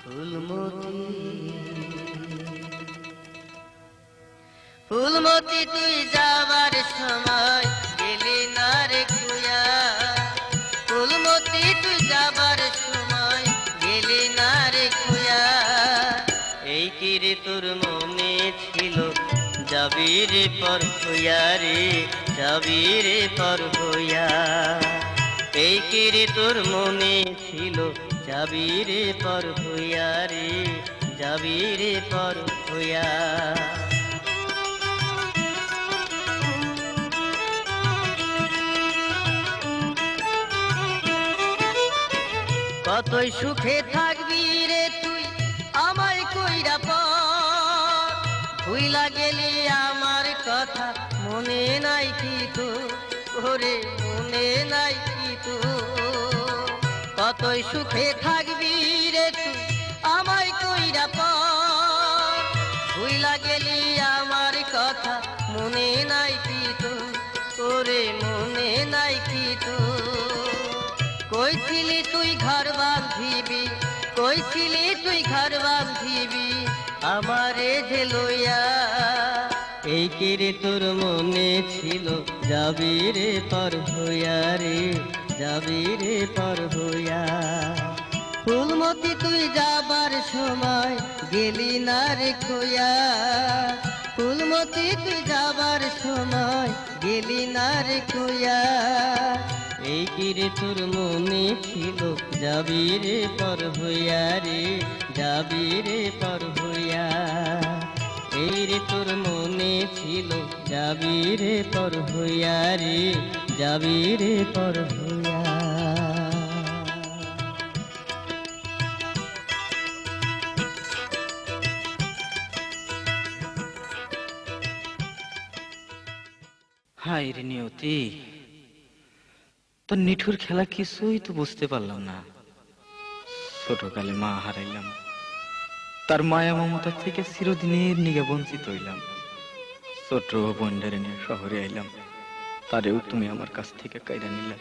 ফুলমতি ফুলমতি তুই যাবার সময় গেলি না রে খুয়া, ফুলমতি তুই যাবার সময় গেলি না রে খুয়া। এই কি রে তোর মনে ছিল যাবি রে পর হইয়া রে, যাবি রে পর হইয়া। এই কি রে তোর মনে ছিল যাবি রে পর হইয়া রে, যাবি রে পর হইয়া। কতই সুখে থাকবি রে তুই আমায় কইরা পর, ভুইলা গেলি আমার কথা মনে নাই কি তো, ওরে মনে নাই কি তো। কতই সুখে থাকবি রে তুই আমায় কইরা পর, ভুইলা গেলি আমার কথা মনে নাই কি তো, ওরে মনে নাই কি তো। কইছিলি তুই ঘর বাঁধিবি, কইছিলি তুই ঘর বাঁধিবি আমারে যে লইয়া। এই কি রে তোর মনে ছিল যাবি রে পর হইয়া রে, যাবি রে পর হইয়া। ফুলমতি তুই যাবার সময় গেলি না রে খুয়া, ফুলমতি তুই যাবার সময় গেলি না রে খুয়া। এই কি রে তোর মনে ছিল যাবি রে পর হইয়া রে, যাবি রে পর হইয়া। এই রে তোর মনে ছিল যাবি রে পর হইয়া রে, যাবি রে পর হইয়া। হায় রে নিয়তি, তোর নিঠুর খেলা কিছুই তো বুঝতে পারলাম না। ছোটকালে মা হারাইলাম, তার মায়া মমতার থেকে চিরদিনের নিগে বঞ্চিত হইলাম। ছোট বোনডারে নিয়ে শহরে আইলাম, তারেও তুমি আমার কাছ থেকে কাইরা নিলা।